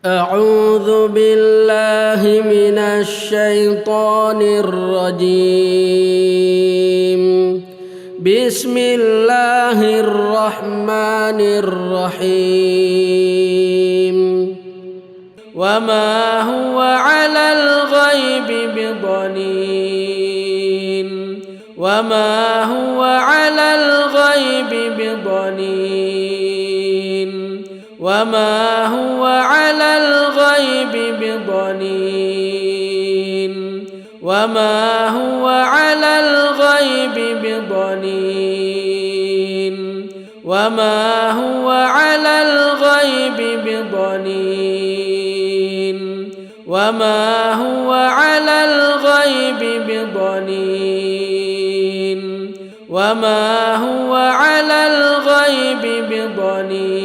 أعوذ بالله من الشيطان الرجيم. بسم الله الرحمن الرحيم. وما هو على الغيب بضنين. وما هو على الغيب بضنين. وما هو على الغيب بضنين. وما هو على الغيب بضنين. وما هو على الغيب بضنين. وما هو على الغيب بضنين. وما هو على الغيب بضنين.